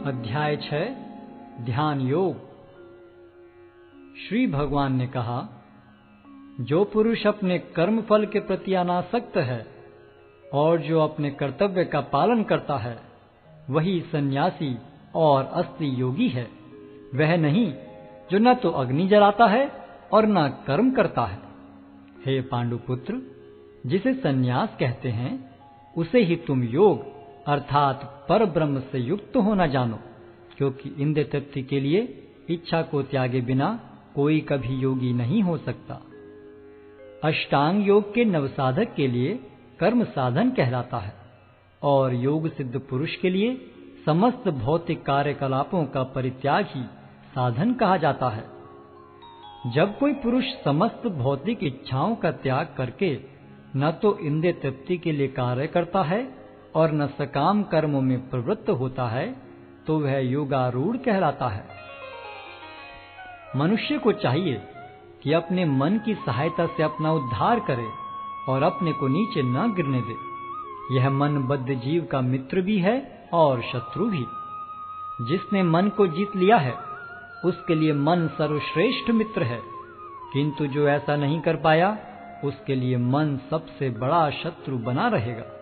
अध्याय 6 ध्यान योग। श्री भगवान ने कहा, जो पुरुष अपने कर्म फल के प्रति अनासक्त है और जो अपने कर्तव्य का पालन करता है, वही सन्यासी और असली योगी है। वह नहीं जो न तो अग्नि जलाता है और न कर्म करता है। हे पांडुपुत्र, जिसे सन्यास कहते हैं, उसे ही तुम योग अर्थात पर ब्रह्म से युक्त होना जानो, क्योंकि इंद्रिय तृप्ति के लिए इच्छा को त्यागे बिना कोई कभी योगी नहीं हो सकता। अष्टांग योग के नवसाधक के लिए कर्म साधन कहलाता है और योग सिद्ध पुरुष के लिए समस्त भौतिक कार्यकलापों का परित्याग ही साधन कहा जाता है। जब कोई पुरुष समस्त भौतिक इच्छाओं का त्याग करके न तो इंद्रिय तृप्ति के लिए कार्य करता है और न सकाम कर्मों में प्रवृत्त होता है, तो वह योगारूढ़ कहलाता है। मनुष्य को चाहिए कि अपने मन की सहायता से अपना उद्धार करे और अपने को नीचे न गिरने दे। यह मनबद्ध जीव का मित्र भी है और शत्रु भी। जिसने मन को जीत लिया है, उसके लिए मन सर्वश्रेष्ठ मित्र है, किंतु जो ऐसा नहीं कर पाया, उसके लिए मन सबसे बड़ा शत्रु बना रहेगा।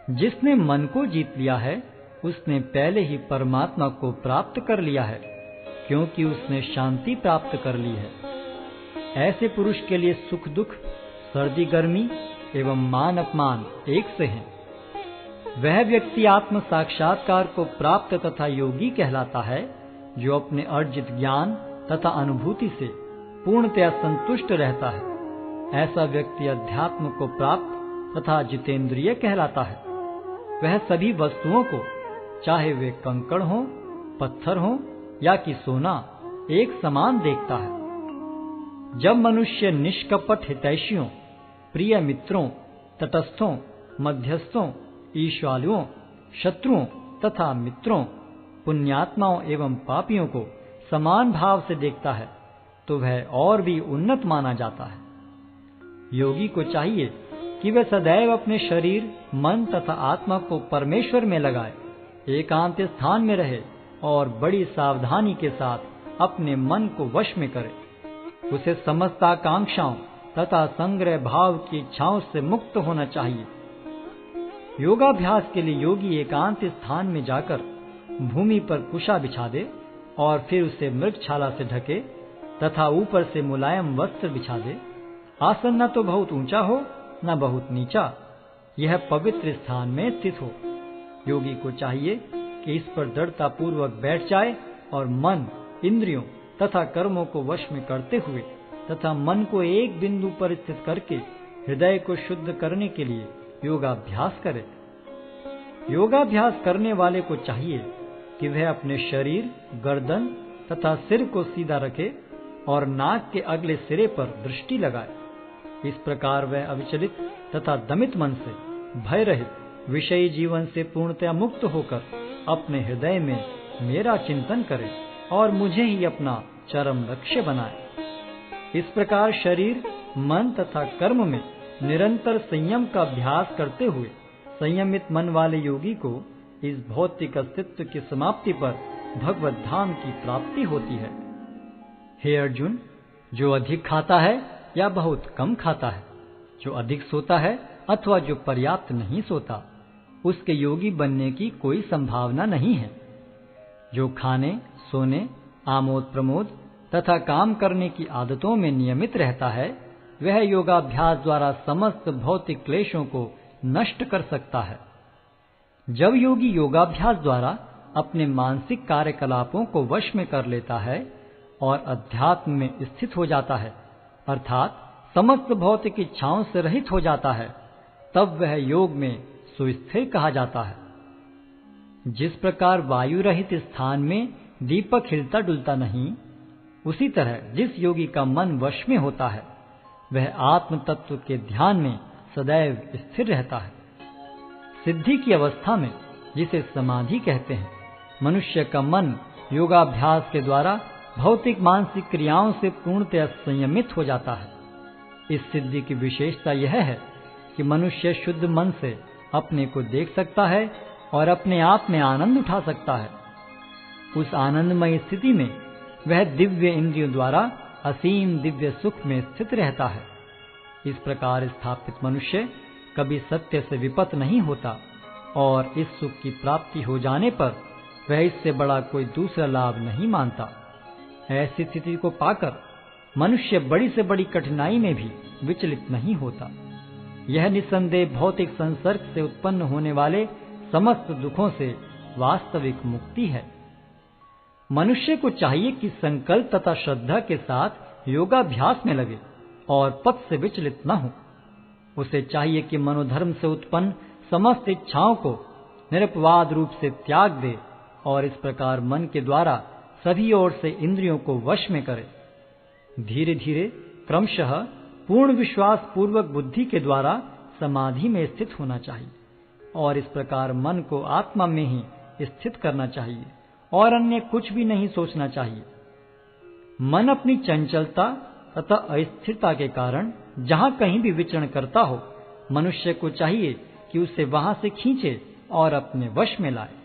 जिसने मन को जीत लिया है, उसने पहले ही परमात्मा को प्राप्त कर लिया है, क्योंकि उसने शांति प्राप्त कर ली है। ऐसे पुरुष के लिए सुख दुख, सर्दी गर्मी एवं मान अपमान एक से हैं। वह व्यक्ति आत्म साक्षात्कार को प्राप्त तथा योगी कहलाता है, जो अपने अर्जित ज्ञान तथा अनुभूति से पूर्णतया संतुष्ट रहता है। ऐसा व्यक्ति अध्यात्म को प्राप्त तथा जितेंद्रिय कहलाता है। वह सभी वस्तुओं को, चाहे वे कंकड़ हों, पत्थर हों या कि सोना, एक समान देखता है। जब मनुष्य निष्कपट हितैषियों, प्रिय मित्रों, तटस्थों, मध्यस्थों, ईश्वालुओं, शत्रुओं तथा मित्रों, पुण्यात्माओं एवं पापियों को समान भाव से देखता है, तो वह और भी उन्नत माना जाता है। योगी को चाहिए कि वह सदैव अपने शरीर, मन तथा आत्मा को परमेश्वर में लगाए, एकांत स्थान में रहे और बड़ी सावधानी के साथ अपने मन को वश में करे। उसे समस्त आकांक्षाओं तथा संग्रह भाव की इच्छाओं से मुक्त होना चाहिए। योगाभ्यास के लिए योगी एकांत स्थान में जाकर भूमि पर कुशा बिछा दे और फिर उसे मृगछाला से ढके तथा ऊपर से मुलायम वस्त्र बिछा दे। आसन न तो बहुत ऊंचा हो न बहुत नीचा, यह पवित्र स्थान में स्थित हो। योगी को चाहिए कि इस पर दृढ़ता पूर्वक बैठ जाए और मन, इंद्रियों तथा कर्मों को वश में करते हुए तथा मन को एक बिंदु पर स्थित करके हृदय को शुद्ध करने के लिए योगाभ्यास करे। योगाभ्यास करने वाले को चाहिए कि वह अपने शरीर, गर्दन तथा सिर को सीधा रखे और नाक के अगले सिरे पर दृष्टि लगाए। इस प्रकार वह अविचलित तथा दमित मन से, भय रहित विषयी जीवन से पूर्णतया मुक्त होकर अपने हृदय में मेरा चिंतन करे और मुझे ही अपना चरम लक्ष्य बनाए। इस प्रकार शरीर, मन तथा कर्म में निरंतर संयम का अभ्यास करते हुए संयमित मन वाले योगी को इस भौतिक अस्तित्व की समाप्ति पर भगवत धाम की प्राप्ति होती है। हे अर्जुन, जो अधिक खाता है या बहुत कम खाता है, जो अधिक सोता है अथवा जो पर्याप्त नहीं सोता, उसके योगी बनने की कोई संभावना नहीं है। जो खाने, सोने, आमोद प्रमोद तथा काम करने की आदतों में नियमित रहता है, वह योगाभ्यास द्वारा समस्त भौतिक क्लेशों को नष्ट कर सकता है। जब योगी योगाभ्यास द्वारा अपने मानसिक कार्यकलापों को वश में कर लेता है और अध्यात्म में स्थित हो जाता है, अर्थात समस्त भौतिक इच्छाओं से रहित हो जाता है, तब वह योग में सुस्थिर कहा जाता है। जिस प्रकार वायु रहित स्थान में दीपक हिलता डुलता नहीं, उसी तरह जिस योगी का मन वश में होता है, वह आत्म तत्व के ध्यान में सदैव स्थिर रहता है। सिद्धि की अवस्था में, जिसे समाधि कहते हैं, मनुष्य का मन योगाभ्यास के द्वारा भौतिक मानसिक क्रियाओं से पूर्णतया संयमित हो जाता है। इस सिद्धि की विशेषता यह है कि मनुष्य शुद्ध मन से अपने को देख सकता है और अपने आप में आनंद उठा सकता है। उस आनंदमय स्थिति में वह दिव्य इंद्रियों द्वारा असीम दिव्य सुख में स्थित रहता है। इस प्रकार स्थापित मनुष्य कभी सत्य से विपत नहीं होता और इस सुख की प्राप्ति हो जाने पर वह इससे बड़ा कोई दूसरा लाभ नहीं मानता। ऐसी स्थिति को पाकर मनुष्य बड़ी से बड़ी कठिनाई में भी विचलित नहीं होता। यह निस्संदेह भौतिक संसर्ग से उत्पन्न होने वाले समस्त दुखों से वास्तविक मुक्ति है। मनुष्य को चाहिए कि संकल्प तथा श्रद्धा के साथ योगाभ्यास में लगे और पथ से विचलित न हो। उसे चाहिए कि मनोधर्म से उत्पन्न समस्त इच्छाओं को निरपवाद रूप से त्याग दे और इस प्रकार मन के द्वारा सभी ओर से इंद्रियों को वश में करे। धीरे धीरे क्रमशः पूर्ण विश्वास पूर्वक बुद्धि के द्वारा समाधि में स्थित होना चाहिए और इस प्रकार मन को आत्मा में ही स्थित करना चाहिए और अन्य कुछ भी नहीं सोचना चाहिए। मन अपनी चंचलता तथा अस्थिरता के कारण जहां कहीं भी विचरण करता हो, मनुष्य को चाहिए कि उसे वहां से खींचे और अपने वश में लाए।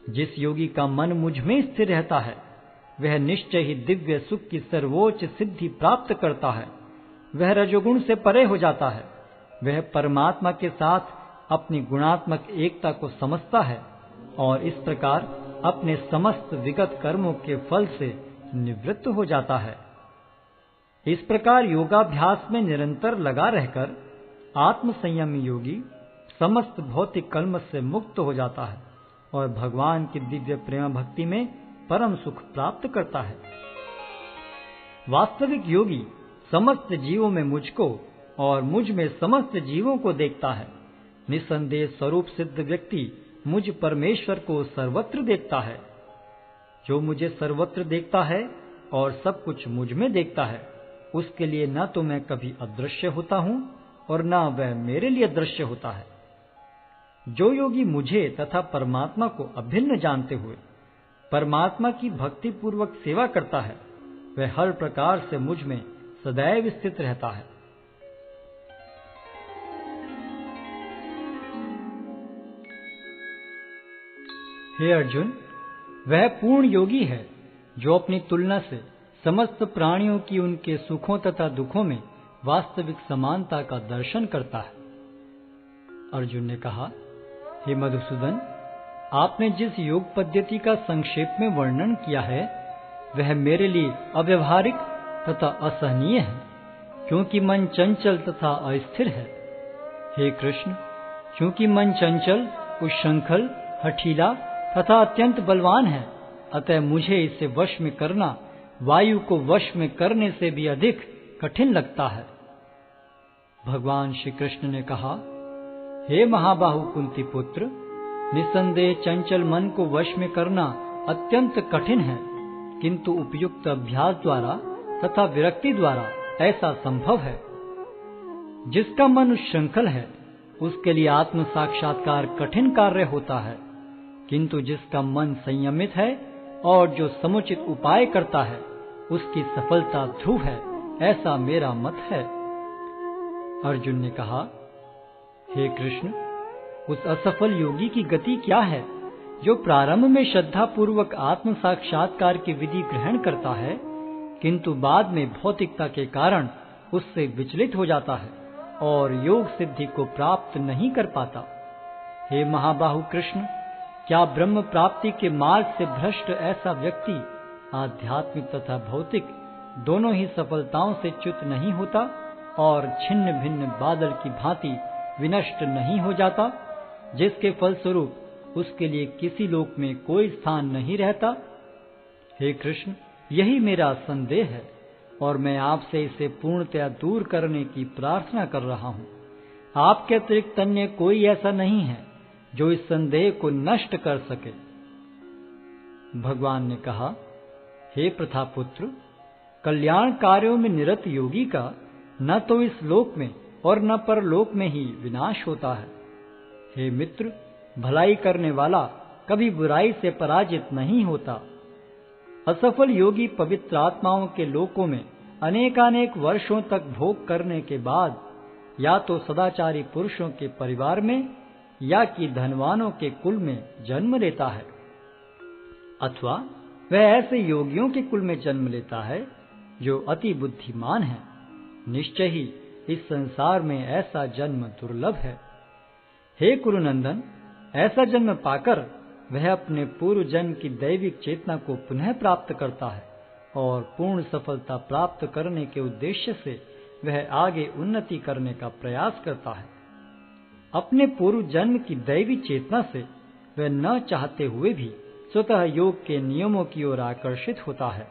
जिस योगी का मन मुझ में स्थिर रहता है वह निश्चय ही दिव्य सुख की सर्वोच्च सिद्धि प्राप्त करता है। वह रजोगुण से परे हो जाता है। वह परमात्मा के साथ अपनी गुणात्मक एकता को समझता है और इस प्रकार अपने समस्त विगत कर्मों के फल से निवृत्त हो जाता है। इस प्रकार योगाभ्यास में निरंतर लगा रहकर आत्म संयमी योगी समस्त भौतिक कलमश से मुक्त हो जाता है और भगवान की दिव्य प्रेम भक्ति में परम सुख प्राप्त करता है। वास्तविक योगी समस्त जीवों में मुझको और मुझ में समस्त जीवों को देखता है। निस्संदेह स्वरूप सिद्ध व्यक्ति मुझ परमेश्वर को सर्वत्र देखता है। जो मुझे सर्वत्र देखता है और सब कुछ मुझ में देखता है, उसके लिए न तो मैं कभी अदृश्य होता हूं और न वह मेरे लिए दृश्य होता है। जो योगी मुझे तथा परमात्मा को अभिन्न जानते हुए परमात्मा की भक्ति पूर्वक सेवा करता है, वह हर प्रकार से मुझ में सदैव स्थित रहता है। हे अर्जुन, वह पूर्ण योगी है जो अपनी तुलना से समस्त प्राणियों की उनके सुखों तथा दुखों में वास्तविक समानता का दर्शन करता है। अर्जुन ने कहा, हे मधुसूदन, आपने जिस योग पद्धति का संक्षेप में वर्णन किया है वह मेरे लिए अव्यवहारिक तथा असहनीय है, क्योंकि मन चंचल तथा अस्थिर है। हे कृष्ण, क्योंकि मन चंचल, उच्छृंखल, हठीला तथा अत्यंत बलवान है, अतः मुझे इसे वश में करना वायु को वश में करने से भी अधिक कठिन लगता है। भगवान श्री कृष्ण ने कहा, हे महाबाहु कुंती पुत्र, निस्संदेह चंचल मन को वश में करना अत्यंत कठिन है, किंतु उपयुक्त अभ्यास द्वारा तथा विरक्ति द्वारा ऐसा संभव है। जिसका मन उच्छृंखल है उसके लिए आत्म साक्षात्कार कठिन कार्य होता है, किंतु जिसका मन संयमित है और जो समुचित उपाय करता है उसकी सफलता ध्रुव है, ऐसा मेरा मत है। अर्जुन ने कहा, हे कृष्ण, उस असफल योगी की गति क्या है जो प्रारंभ में श्रद्धा पूर्वक आत्म साक्षात्कार की विधि ग्रहण करता है, किंतु बाद में भौतिकता के कारण उससे विचलित हो जाता है और योग सिद्धि को प्राप्त नहीं कर पाता। हे महाबाहु कृष्ण, क्या ब्रह्म प्राप्ति के मार्ग से भ्रष्ट ऐसा व्यक्ति आध्यात्मिक तथा भौतिक दोनों ही सफलताओं से च्युत नहीं होता और छिन्न भिन्न बादल की भांति विनष्ट नहीं हो जाता, जिसके फलस्वरूप उसके लिए किसी लोक में कोई स्थान नहीं रहता? हे कृष्ण, यही मेरा संदेह है और मैं आपसे इसे पूर्णतया दूर करने की प्रार्थना कर रहा हूँ। आपके अतिरिक्त अन्य कोई ऐसा नहीं है जो इस संदेह को नष्ट कर सके। भगवान ने कहा, हे प्रथापुत्र, कल्याण कार्यों में निरत योगी का न तो इस लोक में और न परलोक में ही विनाश होता है। हे मित्र, भलाई करने वाला कभी बुराई से पराजित नहीं होता। असफल योगी पवित्र आत्माओं के लोकों में अनेकानेक वर्षों तक भोग करने के बाद या तो सदाचारी पुरुषों के परिवार में या कि धनवानों के कुल में जन्म लेता है। अथवा वह ऐसे योगियों के कुल में जन्म लेता है जो अति बुद्धिमान है। निश्चय ही इस संसार में ऐसा जन्म दुर्लभ है। हे कुरुनंदन, ऐसा जन्म पाकर वह अपने पूर्व जन्म की दैविक चेतना को पुनः प्राप्त करता है और पूर्ण सफलता प्राप्त करने के उद्देश्य से वह आगे उन्नति करने का प्रयास करता है। अपने पूर्व जन्म की दैवी चेतना से वह न चाहते हुए भी स्वतः योग के नियमों की ओर आकर्षित होता है।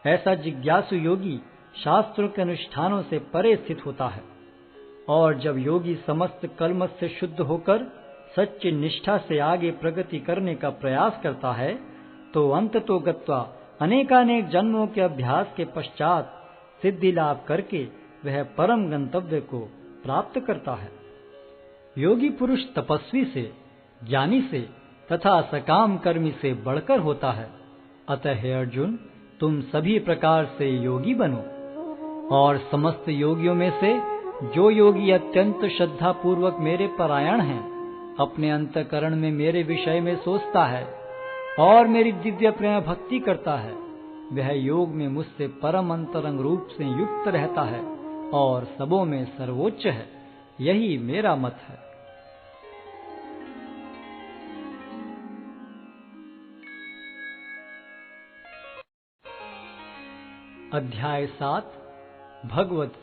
ऐसा जिज्ञासु योगी शास्त्रों के अनुष्ठानों से परे स्थित होता है, और जब योगी समस्त कलमश से शुद्ध होकर सच्ची निष्ठा से आगे प्रगति करने का प्रयास करता है, तो अंततो गत्वा अनेकानेक जन्मों के अभ्यास के पश्चात सिद्धि लाभ करके वह परम गंतव्य को प्राप्त करता है। योगी पुरुष तपस्वी से, ज्ञानी से तथा सकाम कर्मी से बढ़कर होता है। अतः हे अर्जुन, तुम सभी प्रकार से योगी बनो, और समस्त योगियों में से जो योगी अत्यंत श्रद्धा पूर्वक मेरे परायण हैं, अपने अंतःकरण में मेरे विषय में सोचता है और मेरी दिव्य प्रेम भक्ति करता है, वह योग में मुझसे परम अंतरंग रूप से युक्त रहता है और सबों में सर्वोच्च है। यही मेरा मत है। अध्याय 7 भगवत